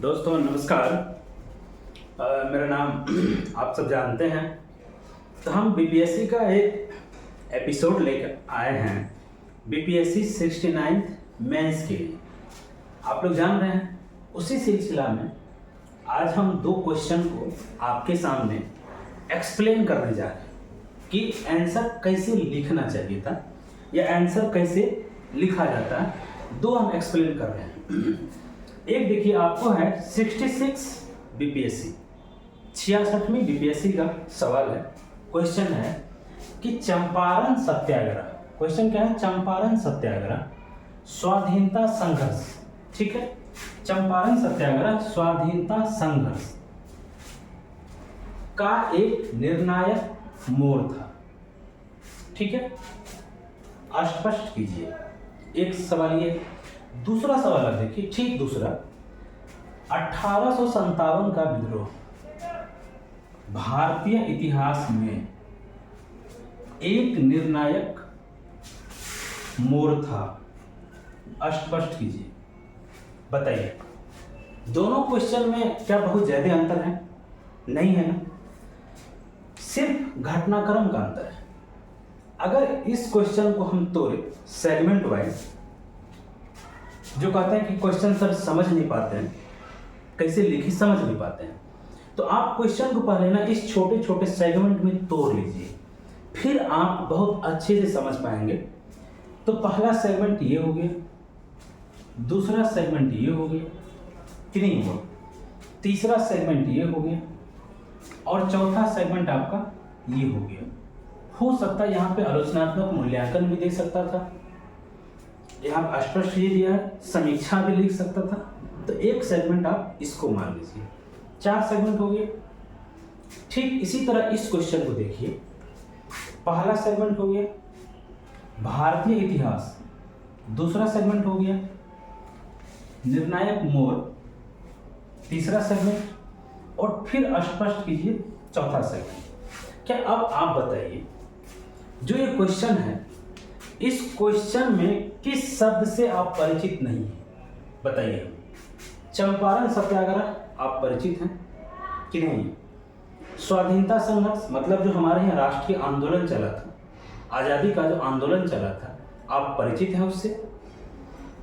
दोस्तों नमस्कार। मेरा नाम आप सब जानते हैं। तो हम बीपीएससी का एक एपिसोड लेकर आए हैं बीपीएससी 69 मेंस के लिए। आप लोग जान रहे हैं, उसी सिलसिला में आज हम दो क्वेश्चन को आपके सामने एक्सप्लेन करने जा रहे हैं कि आंसर कैसे लिखना चाहिए था या आंसर कैसे लिखा जाता है। दो हम एक्सप्लेन कर रहे हैं। एक देखिए, आपको है 66 बीपीएससी 66वीं बीपीएससी का सवाल है। क्वेश्चन है कि चंपारण सत्याग्रह, क्वेश्चन क्या है, चंपारण सत्याग्रह स्वाधीनता संघर्ष, ठीक है, चंपारण सत्याग्रह स्वाधीनता संघर्ष का एक निर्णायक मोड़ था, ठीक है, स्पष्ट कीजिए। एक सवाल ये। दूसरा सवाल आप देखिए, ठीक दूसरा, 1857 का विद्रोह भारतीय इतिहास में एक निर्णायक मोड़ था, स्पष्ट कीजिए, बताइए। दोनों क्वेश्चन में क्या बहुत ज्यादा अंतर है? नहीं है ना, सिर्फ घटनाक्रम का अंतर है। अगर इस क्वेश्चन को हम तोड़े सेगमेंट वाइज, जो कहते हैं कि क्वेश्चन सर समझ नहीं पाते हैं, कैसे लिखी समझ नहीं पाते हैं, तो आप क्वेश्चन को पहले ना इस छोटे छोटे सेगमेंट में तोड़ लीजिए, फिर आप बहुत अच्छे से समझ पाएंगे। तो पहला सेगमेंट ये हो गया, दूसरा सेगमेंट ये हो गया कि नहीं हुआ, तीसरा सेगमेंट ये हो गया और चौथा सेगमेंट आपका ये हो गया। हो सकता है यहाँ पे आलोचनात्मक मूल्यांकन भी दे सकता था, यहाँ स्पष्ट ये दिया है, समीक्षा भी लिख सकता था। तो एक सेगमेंट आप इसको मान लीजिए, 4 सेगमेंट हो गए। ठीक इसी तरह इस क्वेश्चन को देखिए, पहला सेगमेंट हो गया भारतीय इतिहास, दूसरा सेगमेंट हो गया निर्णायक मोड़, तीसरा सेगमेंट और फिर स्पष्ट कीजिए चौथा सेगमेंट। क्या अब आप बताइए, जो ये क्वेश्चन है, इस क्वेश्चन में किस शब्द से आप परिचित नहीं हैं? बताइए। चंपारण सत्याग्रह आप परिचित हैं कि नहीं? स्वाधीनता संघर्ष मतलब जो हमारे यहाँ राष्ट्रीय आंदोलन चला था, आज़ादी का जो आंदोलन चला था, आप परिचित हैं उससे।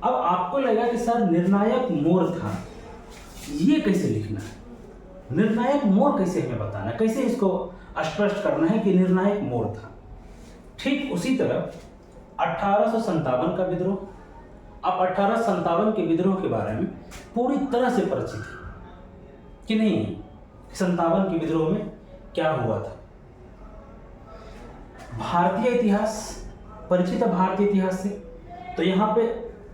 अब आपको लगा कि सर निर्णायक मोड़ था, ये कैसे लिखना है, निर्णायक मोड़ कैसे हमें बताना है, कैसे इसको स्पष्ट करना है कि निर्णायक मोड़ था। ठीक उसी तरह 1857 का विद्रोह, आप 1857 के विद्रोह के बारे में पूरी तरह से परिचित हैं कि नहीं? 57 के विद्रोह में क्या हुआ था? भारतीय इतिहास परिचित है, भारतीय इतिहास से। तो यहाँ पे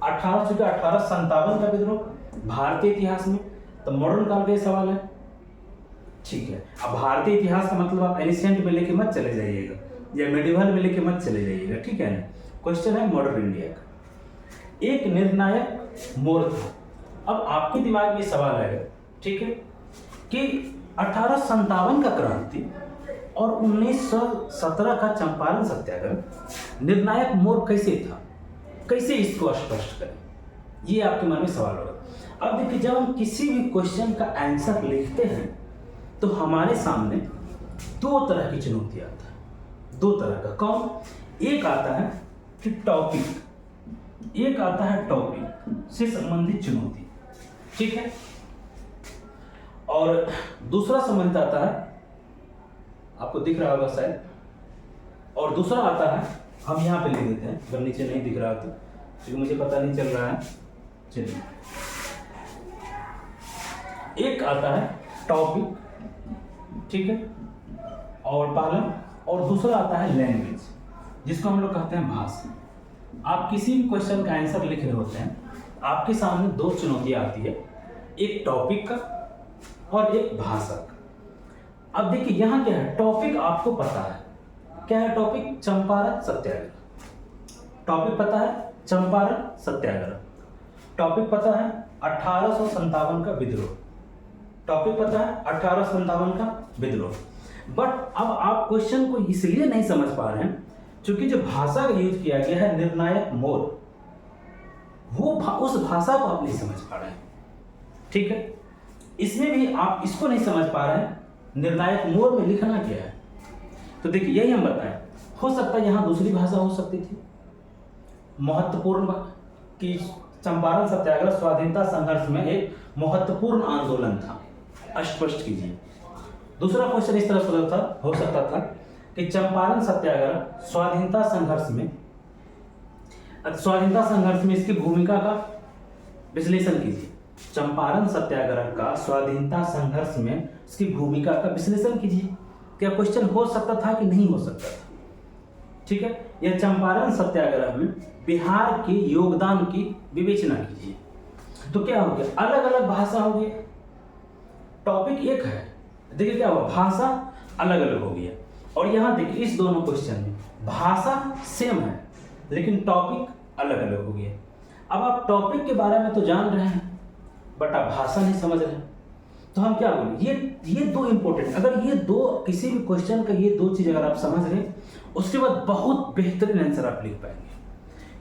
1857 का विद्रोह भारतीय इतिहास में, तो मॉडर्न काल का सवाल है, ठीक है। अब भारतीय इतिहास का मतलब आप एनिशिएंट में लेके मत चले जाइएगा या मेडिवल में लेके मत चले जाइएगा, ठीक है ना। क्वेश्चन है मॉडर्न इंडिया का, एक निर्णायक मोड़ था। अब आपके दिमाग में सवाल आएगा, ठीक है, कि 1857 का क्रांति और 1917 का चंपारण सत्याग्रह निर्णायक मोड़ कैसे था, कैसे इसको स्पष्ट करें, ये आपके मन में सवाल होगा। अब देखिए, जब हम किसी भी क्वेश्चन का आंसर लिखते हैं तो हमारे सामने दो तरह की चुनौती आता है, दो तरह का। कौन? एक आता है कि टॉपिक, एक आता है टॉपिक से संबंधित चुनौती, ठीक है, और दूसरा संबंधित आता है, आपको दिख रहा होगा शायद, और दूसरा आता है, हम यहाँ पे लिख देते हैं अगर नीचे नहीं दिख रहा तो, क्योंकि मुझे पता नहीं चल रहा है। चलिए, एक आता है टॉपिक, ठीक है, और पहला, और दूसरा आता है लैंग्वेज, जिसको हम लोग कहते हैं भाषा। आप किसी भी क्वेश्चन का आंसर लिख रहे होते हैं, आपके सामने दो चुनौतियां आती है, एक टॉपिक का और एक भाषा का। अब देखिए यहाँ क्या है, टॉपिक आपको पता है, क्या है टॉपिक? चंपारण सत्याग्रह। टॉपिक पता है चंपारण सत्याग्रह, टॉपिक पता है 1857 का विद्रोह, टॉपिक पता है 1857 का विद्रोह। बट अब आप क्वेश्चन को इसलिए नहीं समझ पा रहे हैं क्योंकि जो भाषा का यूज किया गया है निर्णायक मोड़, वो उस भाषा को आप नहीं समझ पा रहे हैं, ठीक है। इसमें भी आप इसको नहीं समझ पा रहे हैं, निर्णायक मोड़ में लिखना क्या है। तो देखिए यही हम बताएं, हो सकता है यहाँ दूसरी भाषा हो सकती थी। महत्वपूर्ण कि चंपारण सत्याग्रह स्वाधीनता संघर्ष में एक महत्वपूर्ण आंदोलन था, स्पष्ट कीजिए। दूसरा क्वेश्चन इस तरह हो सकता था कि चंपारण सत्याग्रह स्वाधीनता संघर्ष में इसकी भूमिका का विश्लेषण कीजिए। चंपारण सत्याग्रह का स्वाधीनता संघर्ष में इसकी भूमिका का विश्लेषण कीजिए। क्या क्वेश्चन हो सकता था कि नहीं हो सकता था? ठीक है, यह चंपारण सत्याग्रह में बिहार के योगदान की विवेचना कीजिए। तो क्या हो गया, अलग अलग भाषा हो गई, टॉपिक एक है, देखिए क्या हुआ, भाषा अलग अलग हो गया। और यहाँ देखिए इस दोनों क्वेश्चन में भाषा सेम है लेकिन टॉपिक अलग अलग हो गया। अब आप टॉपिक के बारे में तो जान रहे हैं बट आप भाषा नहीं समझ रहे हैं, तो हम क्या बोले, ये दो इंपॉर्टेंट, अगर ये दो किसी भी क्वेश्चन का ये दो चीज अगर आप समझ रहे हैं उसके बाद बहुत बेहतरीन आंसर आप लिख पाएंगे।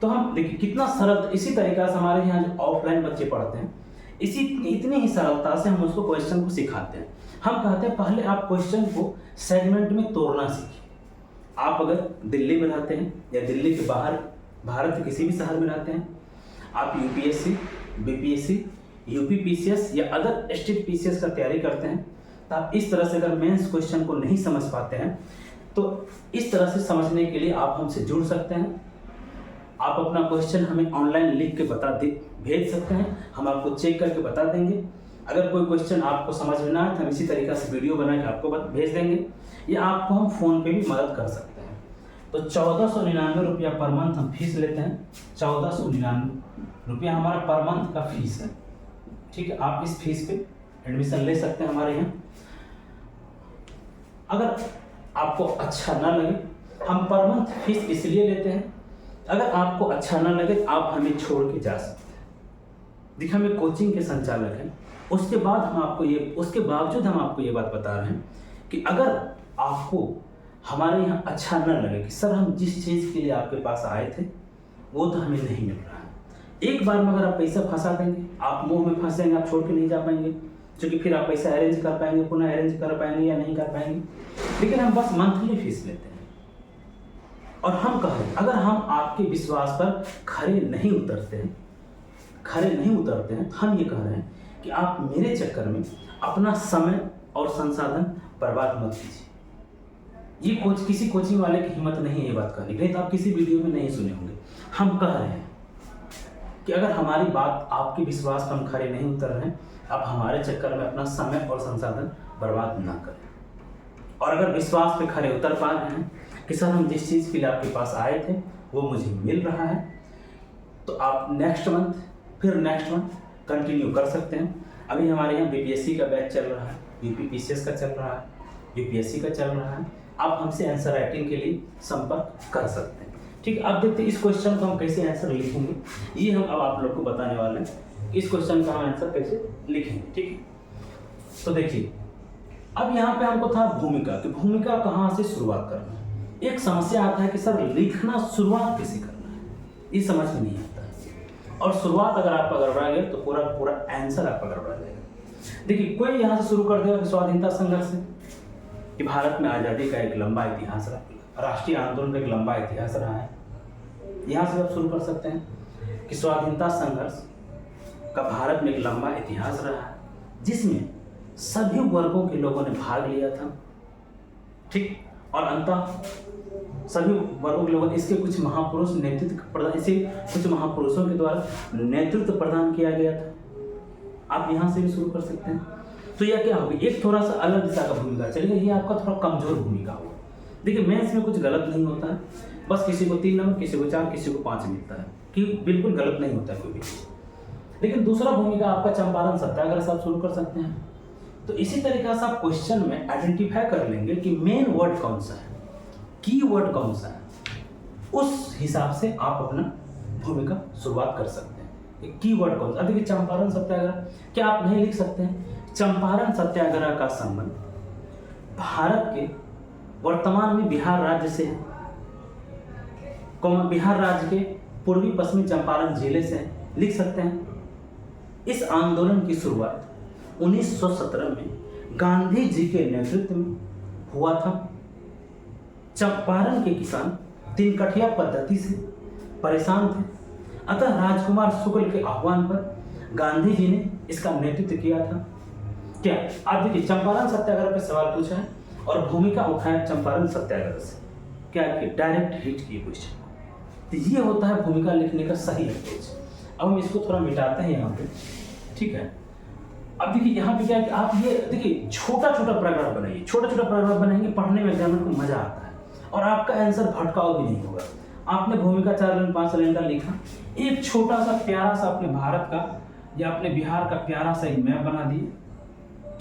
तो हम देखिए कितना सरल, इसी तरीका से हमारे यहाँ जो ऑफलाइन बच्चे पढ़ते हैं इतनी ही सरलता से हम उसको क्वेश्चन को सिखाते हैं। हम कहते हैं पहले आप क्वेश्चन को सेगमेंट में तोड़ना सीखिए। आप अगर दिल्ली में रहते हैं या दिल्ली के बाहर भारत के किसी भी शहर में रहते हैं, आप यूपीएससी, बीपीएससी, यूपी पीसीएस या अदर स्टेट पीसीएस का तैयारी करते हैं, तो आप इस तरह से अगर मेंस क्वेश्चन को नहीं समझ पाते हैं तो इस तरह से समझने के लिए आप हमसे जुड़ सकते हैं। आप अपना क्वेश्चन हमें ऑनलाइन लिख के भेज सकते हैं, हम आपको चेक करके बता देंगे। अगर कोई क्वेश्चन आपको समझ में ना आए तो हम इसी तरीक़ा से वीडियो बना के आपको भेज देंगे, या आपको हम फ़ोन पे भी मदद कर सकते हैं। तो 1499 रुपया पर मंथ हम फीस लेते हैं, 1499 रुपया हमारा पर मंथ का फीस है। ठीक है, आप इस फीस पे एडमिशन ले सकते हैं हमारे यहाँ। अगर आपको अच्छा ना लगे, हम पर मंथ फीस इसलिए लेते हैं, अगर आपको अच्छा ना लगे तो आप हमें छोड़ के जा सकते हैं। देखिए हमें कोचिंग के संचालक हैं, उसके बावजूद हम आपको ये बात बता रहे हैं कि अगर आपको हमारे यहाँ अच्छा ना लगे कि सर हम जिस चीज़ के लिए आपके पास आए थे वो तो हमें नहीं मिल रहा है, एक बार में अगर आप पैसा फंसा देंगे, आप मुंह में फंसेंगे, आप छोड़ के नहीं जा पाएंगे, क्योंकि फिर आप पैसा अरेंज कर पाएंगे, पुनः अरेंज कर पाएंगे या नहीं कर पाएंगे। लेकिन हम बस मंथली फीस लेते हैं। और हम कह रहे हैं अगर हम आपके विश्वास पर खरे नहीं उतरते हैं तो हम ये कह रहे हैं कि आप मेरे चक्कर में अपना समय और संसाधन बर्बाद मत कीजिए। ये किसी कोचिंग वाले की हिम्मत नहीं है ये बात करने की, नहीं तो आप किसी वीडियो में नहीं सुने होंगे। हम कह रहे हैं कि अगर हमारी बात आपके विश्वास पर हम खरे नहीं उतर रहे हैं, आप हमारे चक्कर में अपना समय और संसाधन बर्बाद ना करें। और अगर विश्वास पे खरे उतर पा रहे हैं कि सर हम जिस चीज़ के लिए आपके पास आए थे वो मुझे मिल रहा है, तो आप नेक्स्ट मंथ कंटिन्यू कर सकते हैं। अभी हमारे यहाँ बीपीएससी का बैच चल रहा है, यूपी पीसीएस का चल रहा है, यूपीएससी का चल रहा है। आप हमसे आंसर राइटिंग के लिए संपर्क कर सकते हैं। ठीक है, अब देखते हैं इस क्वेश्चन को हम कैसे आंसर लिखेंगे, ये हम अब आप लोग को बताने वाले हैं। इस क्वेश्चन का हम आंसर कैसे लिखेंगे। ठीक है, तो देखिए अब यहाँ पे हमको था भूमिका कहाँ से शुरुआत करना है। एक समस्या आता है कि सर लिखना शुरुआत कैसे करना है, ये समझ में नहीं आता है। और शुरुआत अगर आपका गड़बड़ा गया तो पूरा आंसर आपका गड़बड़ा जाएगा। देखिए कोई यहाँ से शुरू कर देगा स्वाधीनता संघर्ष से, कि भारत में आज़ादी का एक लंबा इतिहास रहा, राष्ट्रीय आंदोलन का एक लंबा इतिहास रहा है। यहाँ से आप शुरू कर सकते हैं कि स्वाधीनता संघर्ष का भारत में एक लंबा इतिहास रहा है जिसमें सभी वर्गों के लोगों ने भाग लिया था। ठीक, और अंततः सभी वर्गों के लोगों ने इसके कुछ महापुरुषों के द्वारा नेतृत्व प्रदान किया गया था। आप यहाँ से भी शुरू कर सकते हैं। तो यह क्या होगी, एक थोड़ा सा अलग दिशा का भूमिका चलिए, ये आपका थोड़ा कमजोर भूमिका होगा। देखिए मेंस में कुछ गलत नहीं होता है, बस किसी को 3 नंबर, किसी को 4, किसी को 5 मिलता है, कि बिल्कुल गलत नहीं होता है कोई भी चीज़। लेकिन दूसरा भूमिका आपका चंपारण सत्याग्रह से आप शुरू कर सकते हैं। तो इसी तरीके से आप क्वेश्चन में आइडेंटिफाई कर लेंगे कि मेन वर्ड कौन सा है, की वर्ड कौन सा है, उस हिसाब से आप अपना भूमिका शुरुआत कर सकते हैं। की वर्ड कौन सा, अब देखिए चंपारण सत्याग्रह, क्या आप नहीं लिख सकते हैं चंपारण सत्याग्रह का संबंध भारत के वर्तमान में बिहार राज्य से है, बिहार राज्य के पूर्वी पश्चिमी चंपारण जिले से है, लिख सकते हैं। इस आंदोलन की शुरुआत 1917 में गांधी जी के नेतृत्व में हुआ था। चंपारण के किसान तिनकठिया पद्धति से परेशान थे, अतः राजकुमार शुक्ल के आह्वान पर गांधी जी ने इसका नेतृत्व किया था। क्या आप देखिए, चंपारण सत्याग्रह पे सवाल पूछा है और भूमिका उठाया चंपारण सत्याग्रह से, क्या डायरेक्ट हिट की क्वेश्चन। तो ये होता है भूमिका लिखने का सही अप्रोच। अब हम इसको थोड़ा मिटाते हैं यहाँ पे, ठीक है। अब देखिए यहाँ पे क्या है कि आप ये देखिए छोटा छोटा पैराग्राफ बनाइए, छोटा छोटा पैराग्राफ बनाएंगे, पढ़ने में एग्जामिनर को मजा आता है और आपका आंसर भटकाव भी नहीं होगा। आपने भूमिका 4 लाइन 5 लाइन का लिखा, एक छोटा सा प्यारा सा अपने भारत का या अपने बिहार का प्यारा सा एक मैप बना दिए,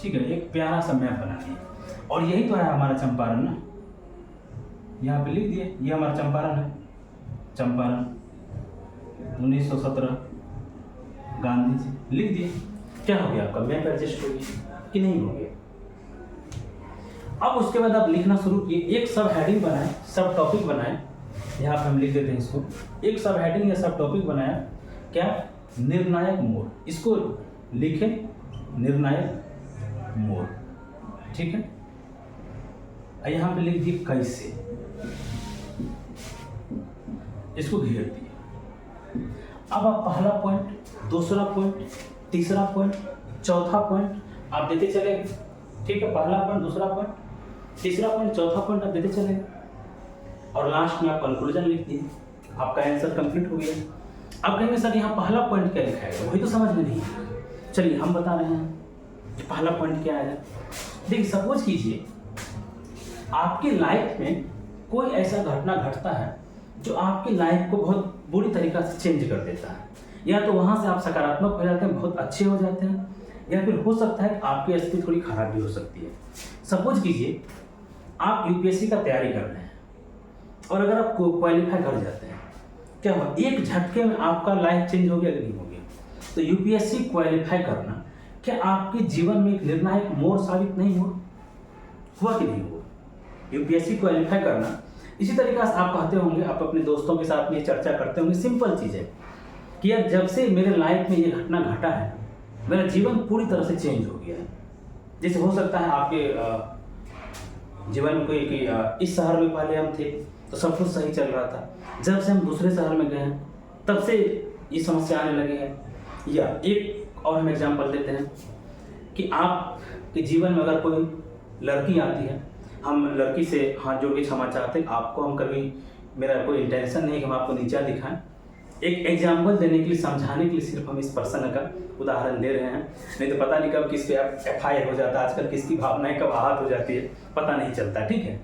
ठीक है, एक प्यारा सा मैप बना दिए। और यही तो है हमारा चंपारण ना, यहाँ पे लिख दिए, ये हमारा चंपारण है। चंपारण 1917 गांधी जी लिख दिए। क्या हो गया आपका मैप एडजस्ट हो गया कि नहीं हो गया? अब उसके बाद आप लिखना शुरू किए, एक सब हेडिंग बनाए, सब टॉपिक बनाए, यहाँ पे हम लिख देते हैं इसको, एक सब हेडिंग या सब टॉपिक बनाया, क्या? निर्णायक मोड़। इसको लिखे निर्णायक मोड़, ठीक है। यहाँ पे लिख दिए कैसे, इसको घेर दिए। अब आप पहला पॉइंट, दूसरा पॉइंट, तीसरा पॉइंट, चौथा पॉइंट आप देते चले, ठीक है। पहला पॉइंट, दूसरा पॉइंट, तीसरा पॉइंट, चौथा पॉइंट आप देते चले और लास्ट में आप कंक्लूजन लिख दिए, आपका आंसर कंप्लीट हो गया। अब कहेंगे सर यहाँ पहला पॉइंट क्या लिखा है, वही तो समझ में नहीं है। चलिए हम बता रहे हैं कि पहला पॉइंट क्या है। देखिए सपोज कीजिए आपकी लाइफ में कोई ऐसा घटना घटता है जो आपकी लाइफ को बहुत बुरी तरीक़ा से चेंज कर देता है, या तो वहाँ से आप सकारात्मक हो जाते हैं, बहुत अच्छे हो जाते हैं, या फिर हो सकता है कि आपकी स्थिति थोड़ी खराब भी हो सकती है। सपोज कीजिए आप यूपीएससी का तैयारी कर रहे हैं और अगर आप क्वालिफाई कर जाते हैं, क्या हुआ? एक झटके में आपका लाइफ चेंज हो गया कि नहीं हो गया? तो यूपीएससी क्वालिफाई करना क्या आपके जीवन में एक निर्णायक मोड़ साबित नहीं हुआ कि नहीं हुआ? यूपीएससी क्वालिफाई करना इसी तरीके से आप कहते होंगे, आप अपने दोस्तों के साथ में ये चर्चा करते होंगे, सिंपल चीज़ है कि यार जब से मेरे लाइफ में ये घटना घटा है मेरा जीवन पूरी तरह से चेंज हो गया है। जैसे हो सकता है आपके जीवन में कोई इस शहर में पहले हम थे तो सब कुछ सही चल रहा था, जब से हम दूसरे शहर में गए हैं तब से ये समस्या आने लगी है। या एक और हम एग्जांपल देते हैं कि आपके जीवन में अगर कोई लड़की आती है, हम लड़की से हाथ जोड़ के क्षमा चाहते हैं, आपको हम कभी, मेरा कोई इंटेंशन नहीं कि हम आपको नीचा दिखाएं, एक एग्जाम्पल देने के लिए, समझाने के लिए सिर्फ हम इस पर्सन का उदाहरण दे रहे हैं। नहीं तो पता नहीं कब किस पे FIR हो जाता है, आजकल किसकी भावनाएं कब आहत हो जाती है पता नहीं चलता, ठीक है।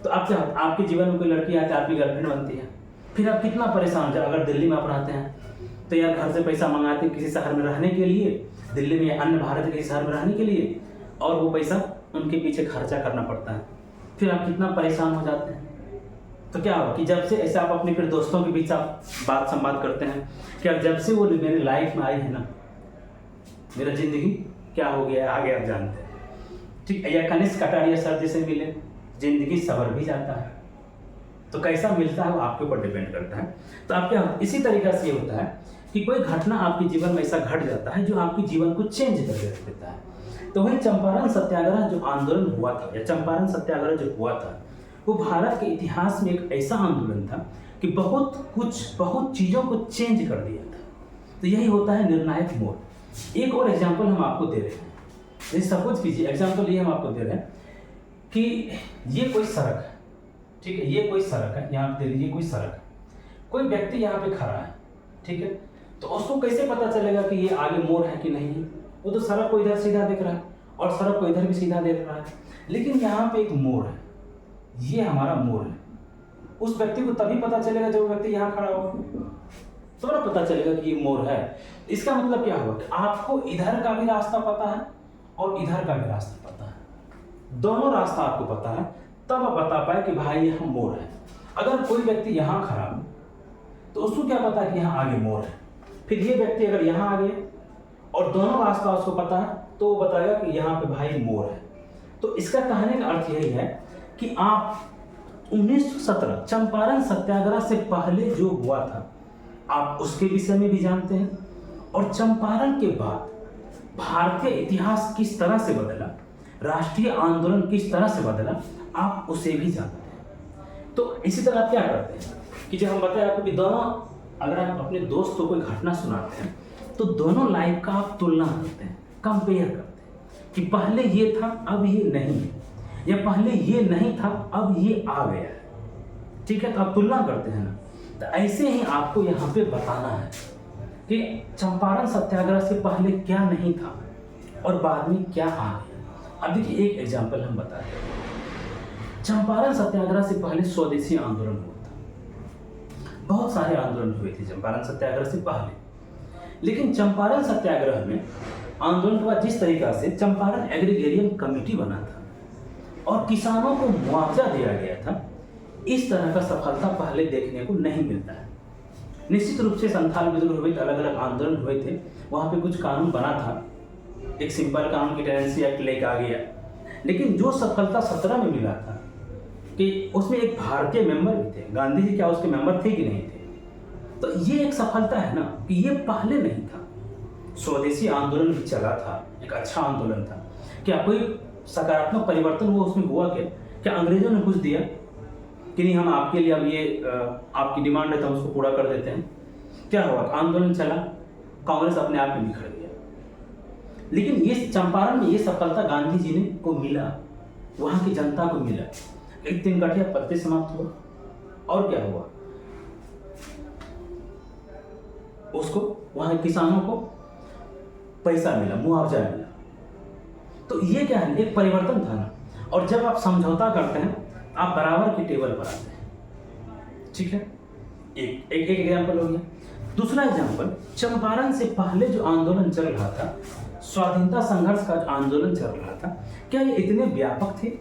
तो आपके जीवन में कोई लड़की आती है, आपकी गर्लफ्रेंड बनती है, फिर आप कितना परेशान हो जाए। अगर दिल्ली में आप रहते हैं तो यार घर से पैसा मंगाते हैं किसी शहर में रहने के लिए, दिल्ली में अन्य भारत के किसी शहर में रहने के लिए, और वो पैसा उनके पीछे खर्चा करना पड़ता है, फिर आप कितना परेशान हो जाते हैं। तो क्या होगा कि जब से ऐसे आप अपने फिर दोस्तों के बीच आप बात संवाद करते हैं कि अब जब से वो मेरी लाइफ में आई है ना, मेरा जिंदगी क्या हो गया है आगे आप जानते हैं, ठीक है। या कनिष्क कटारिया सर जैसे मिले, जिंदगी सवर भी जाता है। तो कैसा मिलता है वो आपके ऊपर डिपेंड करता है। तो आप क्या, इसी तरीके से ये होता है कि कोई घटना आपके जीवन में ऐसा घट जाता है जो आपके जीवन को चेंज करके रख देता है। तो वही चंपारण सत्याग्रह जो आंदोलन हुआ था, या चंपारण सत्याग्रह जो हुआ था, वो भारत के इतिहास में एक ऐसा आंदोलन था कि बहुत चीज़ों को चेंज कर दिया था। तो यही होता है निर्णायक मोड़। एक और एग्जाम्पल हम आपको दे रहे हैं, जैसे सपोज कीजिए, एग्जाम्पल ये हम आपको दे रहे हैं कि ये कोई सड़क है, ठीक है, ये कोई सड़क है, यहाँ पे दे लीजिए कोई सड़क है, कोई व्यक्ति यहाँ पे खड़ा है, ठीक है। तो उसको कैसे पता चलेगा कि ये आगे मोड़ है कि नहीं है? वो तो सड़क को इधर सीधा दिख रहा है और सड़क को इधर भी सीधा देख रहा है, लेकिन यहाँ पे एक मोड़ है, ये हमारा मोड़ है। उस व्यक्ति को तभी पता चलेगा जब वो व्यक्ति यहाँ खड़ा होगा, तो ना पता चलेगा कि ये मोड़ है। इसका मतलब क्या हुआ कि आपको इधर का भी रास्ता पता है और इधर का भी रास्ता पता है, दोनों रास्ता आपको पता है, तब आप बता पाए कि भाई यहाँ मोड़ है। अगर कोई व्यक्ति यहाँ खड़ा हो तो उसको क्या पता कि यहाँ आगे मोड़ है, फिर ये व्यक्ति अगर यहाँ आ गया और दोनों रास्ता उसको पता है तो वो बताएगा कि यहाँ पे भाई मोड़ है। तो इसका कहने का अर्थ यही है कि आप 1917 चंपारण सत्याग्रह से पहले जो हुआ था आप उसके विषय में भी जानते हैं, और चंपारण के बाद भारतीय इतिहास किस तरह से बदला, राष्ट्रीय आंदोलन किस तरह से बदला, आप उसे भी जानते हैं। तो इसी तरह आप क्या करते हैं कि जब हम बताए आपको कि दोनों, अगर आप अपने दोस्त को कोई घटना सुनाते हैं तो दोनों लाइफ का आप तुलना करते हैं, कंपेयर करते हैं कि पहले ये था अब ये नहीं है, या पहले ये नहीं था अब ये आ गया है। ठीक है, तो आप तुलना करते हैं ना। तो ऐसे ही आपको यहाँ पे बताना है कि चंपारण सत्याग्रह से पहले क्या नहीं था और बाद में क्या आ गया। अब देखिए एक एग्जाम्पल हम बताते हैं। चंपारण सत्याग्रह से पहले स्वदेशी आंदोलन हुआ था, बहुत सारे आंदोलन हुए थे चंपारण सत्याग्रह से पहले। लेकिन चंपारण सत्याग्रह में आंदोलन के बाद जिस तरीका से चंपारण एग्रीगेरियन कमेटी बना था और किसानों को मुआवजा दिया गया था, इस तरह का सफलता पहले देखने को नहीं मिलता है। निश्चित रूप से संथाल विद्रोह हुए थे, अलग अलग आंदोलन हुए थे, वहाँ पे कुछ कानून बना था, एक सिंपल कानून की टेनेंसी एक्ट लेकर आ गया। लेकिन जो सफलता 17 में मिला था कि उसमें एक भारतीय मेंबर भी थे, गांधी जी क्या उसके मेंबर थे कि नहीं थे, तो ये एक सफलता है ना कि ये पहले नहीं था। स्वदेशी आंदोलन भी चला था, एक अच्छा आंदोलन था। क्या कोई सकारात्मक परिवर्तन हुआ उसमें? हुआ क्या अंग्रेजों ने कुछ दिया कि नहीं हम आपके लिए अब ये आपकी डिमांड है तो हम उसको पूरा कर देते हैं? क्या हुआ? आंदोलन चला, कांग्रेस अपने आप में बिखर गया। लेकिन ये चंपारण में ये सफलता गांधी जी ने को मिला, वहां की जनता को मिला। एक दिन गठिया पत्ते समाप्त हुआ और क्या हुआ, उसको वहां किसानों को पैसा मिला, मुआवजा मिला। तो ये क्या है, एक परिवर्तन था ना। और जब आप समझौता करते हैं आप बराबर की टेबल पर आते हैं। ठीक है, एक एग्जाम्पल हो गया। दूसरा एग्जाम्पल, चंपारण से पहले जो आंदोलन चल रहा था, स्वाधीनता संघर्ष का जो आंदोलन चल रहा था, क्या ये इतने व्यापक थे?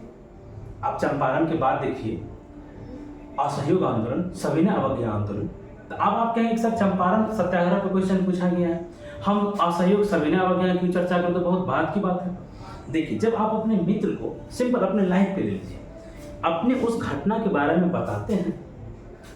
आप चंपारण के बाद देखिए असहयोग आंदोलन, सविनय अवज्ञा आंदोलन। तो अब आप कहेंगे सर चंपारण सत्याग्रह पर क्वेश्चन पूछा गया है, हम असहयोग सविनय अवज्ञा की चर्चा करें तो बहुत बात की बात है। देखिए, जब आप अपने मित्र को सिंपल अपने लाइफ पे ले लीजिए, अपने उस घटना के बारे में बताते हैं,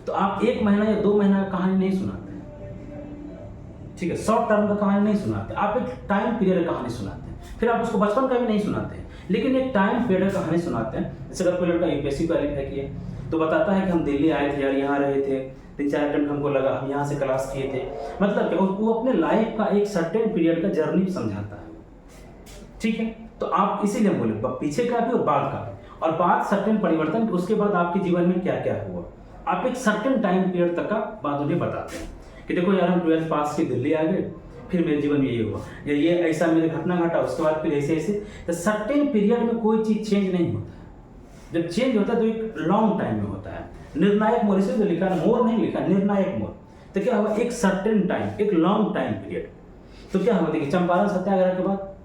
तो आप 1 महीना या 2 महीना का कहानी नहीं सुनाते हैं। ठीक है, शॉर्ट टर्म का कहानी नहीं सुनाते, आप एक टाइम पीरियड का कहानी सुनाते हैं। फिर आप उसको बचपन का भी नहीं सुनाते हैं, लेकिन एक टाइम पीरियड का कहानी सुनाते हैं। जैसे अगर कोई लड़का यूपीएससी क्वालिफाई किया तो बताता है कि हम दिल्ली आए थे यार, यहाँ रहे थे, 3-4 अटेम्प्ट हमको लगा, हम यहाँ से क्लास किए थे। मतलब क्या, वो अपने लाइफ का एक सर्टेन पीरियड का जर्नी समझाता है। ठीक है, तो आप इसीलिए बोले पीछे का भी और बाद का भी, और बाद सर्टेन परिवर्तन, उसके बाद आपके जीवन में क्या क्या हुआ, आप एक सर्टेन टाइम पीरियड तक का बात उन्हें बताते हैं कि देखो यार हम 12th पास के दिल्ली आ गए, फिर मेरे जीवन में ये हुआ, या ये ऐसा मेरे घटना घटा, उसके बाद फिर ऐसे ऐसे। तो सर्टेन पीरियड में कोई चीज चेंज नहीं होता है। जब चेंज होता है तो एक लॉन्ग टाइम में होता है। निर्णायक मोड़, इसे जो लिखा है मोर नहीं लिखा, निर्णायक मोड़। तो क्या हुआ, एक सर्टेन टाइम, एक लॉन्ग टाइम पीरियड। तो क्या हुआ, देखिए चंपारण सत्याग्रह के बाद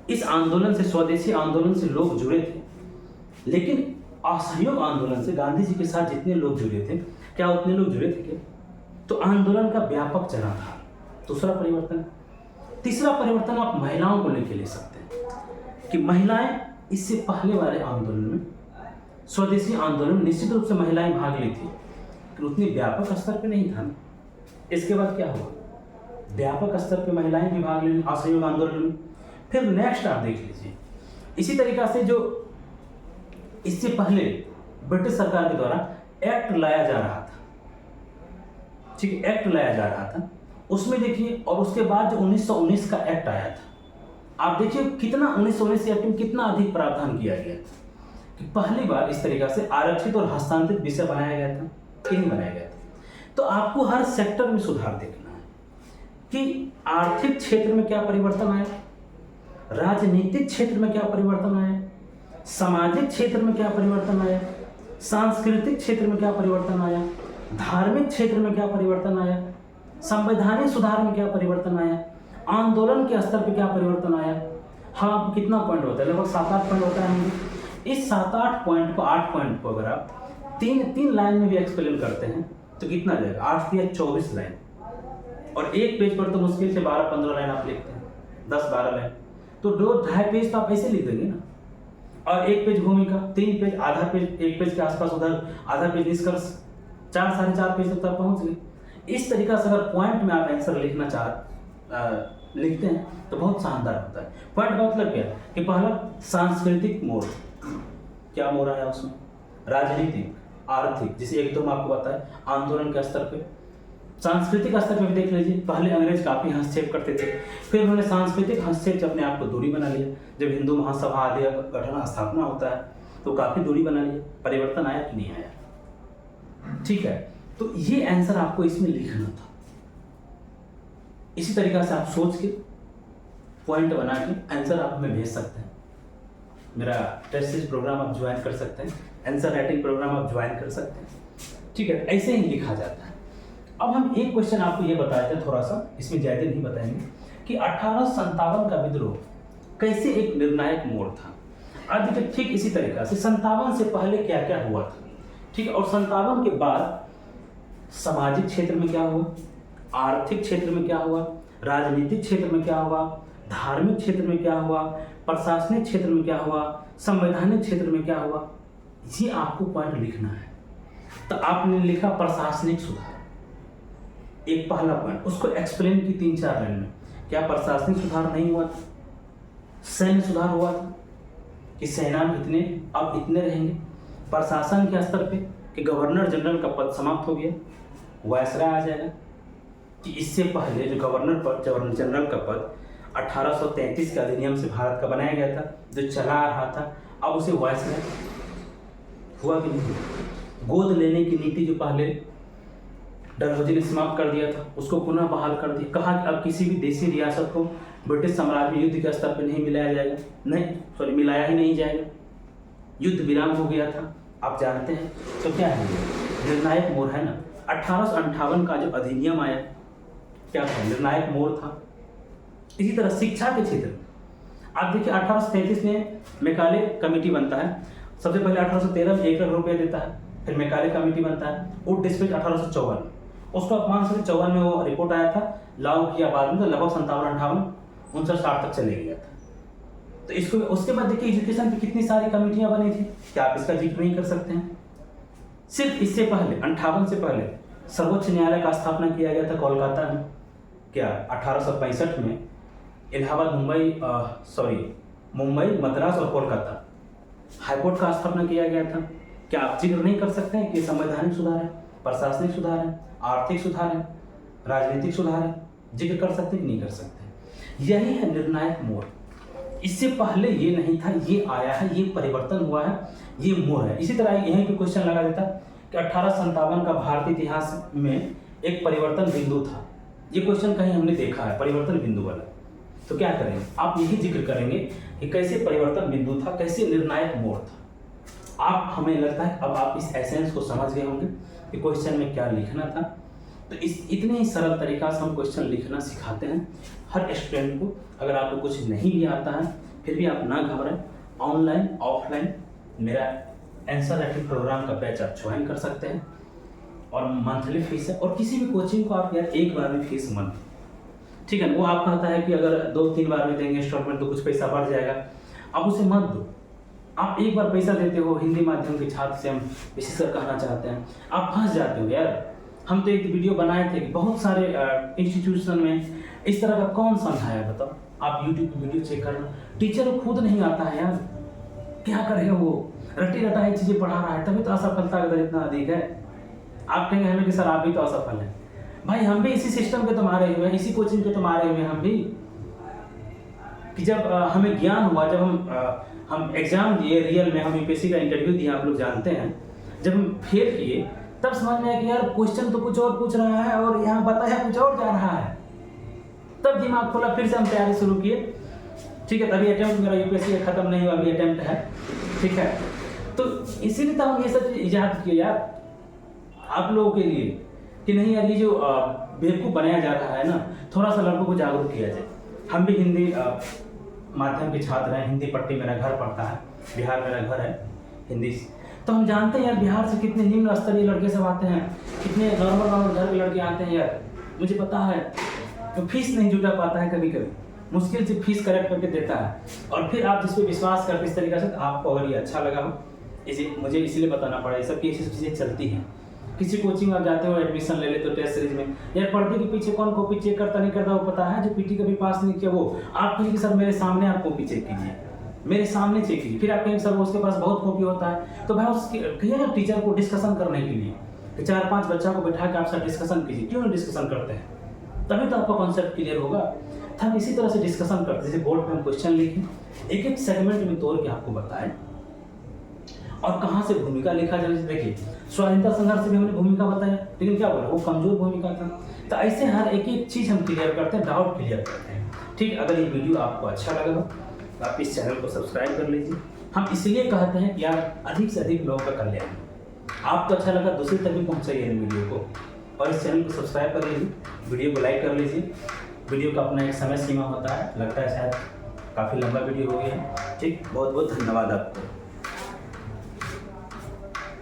इस आंदोलन से, स्वदेशी आंदोलन से लोग जुड़े थे, लेकिन असहयोग आंदोलन से गांधी जी के साथ जितने लोग जुड़े थे, क्या उतने लोग जुड़े थे क्या? तो आंदोलन का व्यापक चरण था। दूसरा परिवर्तन। तीसरा परिवर्तन आप महिलाओं को लेके ले सकते हैं कि महिलाएं इससे पहले वाले आंदोलन में, स्वदेशी आंदोलन में निश्चित रूप से महिलाएं भाग ली थी, लेकिन उतनी व्यापक स्तर पे नहीं था। इसके बाद क्या हुआ, व्यापक स्तर पे महिलाएं भी भाग ली असहयोग आंदोलन में। फिर नेक्स्ट आप देख लीजिए, इसी तरीका से जो इससे पहले ब्रिटिश सरकार के द्वारा एक्ट लाया जा रहा था, ठीक है, एक्ट लाया जा रहा था, उसमें देखिए, और उसके बाद जो 1919 का एक्ट आया था, आप देखिए कितना 1919 एक्ट में कितना अधिक प्रावधान किया गया था कि पहली बार इस तरीका से आरक्षित और हस्तांतरित विषय बनाया गया था कि नहीं बनाया गया था। तो आपको हर सेक्टर में सुधार देखना है कि आर्थिक क्षेत्र में क्या परिवर्तन आया, राजनीतिक क्षेत्र में क्या परिवर्तन आया, सामाजिक क्षेत्र में क्या परिवर्तन आया, सांस्कृतिक क्षेत्र में क्या परिवर्तन आया, धार्मिक क्षेत्र में क्या परिवर्तन आया, संवैधानिक सुधार में क्या परिवर्तन आया, आंदोलन के स्तर पे क्या परिवर्तन आया। हाँ, कितना पॉइंट होता है, लगभग 7-8 पॉइंट होता है। इस 7-8 पॉइंट को, 8 पॉइंट को अगर आप 3 लाइन में भी एक्सप्लेन करते हैं तो कितना जाएगा, 8 या 24 लाइन। और एक पेज पर तो मुश्किल से 12-15 लाइन आप लिखते हैं, 10-12 लाइन, तो 2-2.5 पेज तो आप ऐसे लिख देंगे ना। और 1 पेज भूमिका, 3 पेज, आधा पेज, 1 पेज के आसपास उधर, आधा पेज निष्कर्ष, 4-4.5 पेज तक पहुंच गए। इस तरीका से अगर पॉइंट में आप आंसर लिखना लिखते हैं तो बहुत शानदार होता है। पॉइंट का मतलब क्या कि पहला सांस्कृतिक मोड़, क्या मोड़ आया उसमें, राजनीतिक, आर्थिक, जिसे एक तो हम आपको बताएं आंदोलन के स्तर पे, सांस्कृतिक स्तर पे भी देख लीजिए, पहले अंग्रेज काफ़ी हस्तक्षेप करते थे, फिर उन्होंने सांस्कृतिक हस्तक्षेप से अपने आप को दूरी बना लिया। जब हिंदू महासभा आदि का गठन स्थापना होता है तो काफ़ी दूरी बना लिया। परिवर्तन आया कि नहीं आया? ठीक है, तो ये आंसर आपको इसमें लिखना था। इसी तरीक़ा से आप सोच के पॉइंट बना के आंसर आप हमें भेज सकते हैं। मेरा टेस्ट सीरीज प्रोग्राम आप ज्वाइन कर सकते हैं, आंसर राइटिंग प्रोग्राम आप ज्वाइन कर सकते हैं। ठीक है, ऐसे ही लिखा जाता है। अब हम एक क्वेश्चन आपको ये बताए थे, थोड़ा सा इसमें ज़्यादा नहीं बताएंगे, कि 1857 का विद्रोह कैसे एक निर्णायक मोड़ था। आज देखिए ठीक इसी तरीक़ा से 57 से पहले क्या क्या हुआ था, ठीक है, और 57 के बाद सामाजिक क्षेत्र में क्या हुआ, आर्थिक क्षेत्र में क्या हुआ, राजनीतिक क्षेत्र में क्या हुआ, धार्मिक क्षेत्र में क्या हुआ, प्रशासनिक क्षेत्र में क्या हुआ, संवैधानिक क्षेत्र में क्या हुआ, ये आपको पॉइंट लिखना है। तो आपने लिखा प्रशासनिक सुधार, एक पहला पॉइंट, उसको एक्सप्लेन की 3-4 लाइन में। क्या प्रशासनिक सुधार नहीं हुआ था? सैन्य सुधार हुआ था कि सेना में इतने अब इतने रहेंगे। प्रशासन के स्तर पे कि गवर्नर जनरल का पद समाप्त हो गया, वायसराय आ जाएगा। कि इससे पहले जो गवर्नर जनरल का पद 1833 के अधिनियम से भारत का बनाया गया था, जो चला आ रहा था, अब उसे वायसराय हुआ कि नहीं? गोद लेने की नीति जो पहले डलहौजी ने समाप्त कर दिया था, उसको पुनः बहाल कर दिया। कहा कि अब किसी भी देशी रियासत को ब्रिटिश साम्राज्य में युद्ध के स्तर पर नहीं मिलाया जाएगा, मिलाया ही नहीं जाएगा। युद्ध विराम हो गया था, आप जानते हैं। तो क्या है, निर्णायक मोड़ है ना। 1858 का जो अधिनियम आया, क्या था, निर्णायक मोड़ था। इसी तरह शिक्षा के क्षेत्र में आप देखिए 1833 में मैकाले कमेटी बनता है। सबसे पहले 1813 में 1 लाख रुपये देता है, फिर मैकाले कमेटी बनता है। वुड डिस्पैच 1854, उसको 1854 में वो रिपोर्ट आया था, लागू किया बाद में, तो लगभग 57, 58, 59, 60 तक चले गया था। तो इसको उसके बाद देखिए एजुकेशन की कितनी सारी कमेटियां बनी थी, क्या आप इसका जिक्र नहीं कर सकते हैं? सिर्फ इससे पहले 58 से पहले सर्वोच्च न्यायालय का स्थापना किया गया था कोलकाता में। क्या 1865 में इलाहाबाद, मुंबई, मद्रास और कोलकाता हाईकोर्ट का स्थापना किया गया था। क्या आप जिक्र नहीं कर सकते हैं कि संवैधानिक सुधार है, प्रशासनिक सुधार है, आर्थिक सुधार है, राजनीतिक सुधार है? जिक्र कर सकते हैं कि नहीं कर सकते? यही है निर्णायक मोड़। इससे पहले ये नहीं था, ये आया है, ये परिवर्तन हुआ है, ये मोड़ है। इसी तरह यहीं पे क्वेश्चन लगा देता कि 1857 का भारतीय इतिहास में एक परिवर्तन बिंदु था। ये क्वेश्चन कहीं हमने देखा है, परिवर्तन बिंदु वाला। तो क्या करेंगे, आप यही जिक्र करेंगे कि कैसे परिवर्तन बिंदु था, कैसे निर्णायक मोड़ था। आप, हमें लगता है अब आप इस एसेंस को समझ गए होंगे कि क्वेश्चन में क्या लिखना था। तो इस इतने ही सरल तरीका से हम क्वेश्चन लिखना सिखाते हैं हर स्टूडेंट को। अगर आपको कुछ नहीं भी आता है फिर भी आप ना घबराएं, ऑनलाइन ऑफलाइन मेरा आंसर राइटिंग प्रोग्राम का बैच आप ज्वाइन कर सकते हैं, और मंथली फीस है। और किसी भी कोचिंग को आप यार एक बार में फीस मत, ठीक है। वो आप कहता है कि अगर 2-3 बार में देंगे इंस्टॉलमेंट तो कुछ पैसा बढ़ जाएगा, आप उसे मत दो। आप एक बार पैसा देते हो, हिंदी माध्यम के छात्र से हम विशेषकर कहना चाहते हैं, आप फंस जाते हो यार। हम तो एक वीडियो बनाए थे कि बहुत सारे इंस्टीट्यूशन में इस तरह का कौन समझाया, बताओ। आप यूट्यूब पे वीडियो चेक करना, टीचर को खुद नहीं आता है यार, क्या करेगा वो, रटी रटाई चीज़ें पढ़ा रहा है, तभी तो असफलता का दर इतना अधिक है। आप कहेंगे हमें कि सर आप भी तो असफल हैं। भाई हम भी इसी सिस्टम के तुम्हारे हुए हैं, इसी कोचिंग के तुम्हारे हुए हैं हम भी। कि जब हमें ज्ञान हुआ, जब हम एग्जाम दिए रियल में, हम यूपीएससी का इंटरव्यू दिया, आप लोग जानते हैं, जब हम फेल किए तब समझ में आया कि यार क्वेश्चन तो कुछ और पूछ रहा है और यहाँ बताया कुछ और जा रहा है। तब दिमाग खोला, फिर से हम तैयारी शुरू किए, ठीक है। तभी अटेम्प्ट मेरा यूपीएससी का खत्म नहीं हुआ, अभी अटेम्प्ट है, ठीक है। तो इसीलिए तो हम ये सब इजाद किए यार आप लोगों के लिए कि नहीं यार, ये जो बेवकूफ़ बनाया जा रहा है ना, थोड़ा सा लड़कों को जागरूक किया जाए। हम भी हिंदी माध्यम के छात्र हैं, हिंदी पट्टी मेरा घर पड़ता है, बिहार मेरा घर है हिंदी, तो हम जानते हैं यार बिहार से कितने निम्न स्तरीय लड़के सब आते हैं, कितने नॉर्मल घर के लड़के आते हैं यार, मुझे पता है। तो फीस नहीं जुटा पाता है, कभी कभी मुश्किल से फीस कलेक्ट करके देता है, और फिर आप जिस पे विश्वास करते इस तरीके से, तो आपको अगर ये अच्छा लगा हो, इसे मुझे इसीलिए बताना पड़ा, ये सब की चीज़ें चलती हैं। किसी कोचिंग आप जाते हो, एडमिशन ले लेते हो टेस्ट सीरीज में, यार पर्दे के पीछे कौन कॉपी चेक करता नहीं करता वो पता है? जो पीटी कभी पास नहीं किया वो आप कहेंगे सर मेरे सामने आप कॉपी चेक कीजिए, मेरे सामने चेक कीजिए। फिर आप कहेंगे सर उसके पास बहुत कॉपी होता है, तो भाई उसके कहिए ना टीचर को डिस्कशन करने के लिए कि 4-5 बच्चा को बैठा के आपसे डिस्कशन कीजिए। क्यों नहीं डिस्कशन करते हैं? तभी तो आपका कॉन्सेप्ट क्लियर होगा। तो हम इसी तरह से डिस्कशन करते हैं, जैसे बोर्ड पे हम क्वेश्चन लिखें, एक एक सेगमेंट में तोड़ के आपको बताएं और कहाँ से भूमिका लिखा जाए। देखिए स्वाधीनता संघर्ष में हमने भूमिका बताया, लेकिन क्या बोला वो कमजोर भूमिका था। तो ऐसे हर एक एक चीज़ हम क्लियर करते हैं, डाउट क्लियर करते हैं। ठीक, अगर ये वीडियो आपको अच्छा लगा हो तो आप इस चैनल को सब्सक्राइब कर लीजिए। हम इसलिए कहते हैं कि यार अधिक से अधिक लोगों का कल्याण, आपको अच्छा लगा दूसरे तक भी पहुँचाइए इन वीडियो को, और इस चैनल को सब्सक्राइब कर लीजिए, वीडियो को लाइक कर लीजिए। वीडियो का अपना एक समय सीमा होता है, लगता है शायद काफ़ी लंबा वीडियो हो गया है। ठीक, बहुत बहुत धन्यवाद आपको।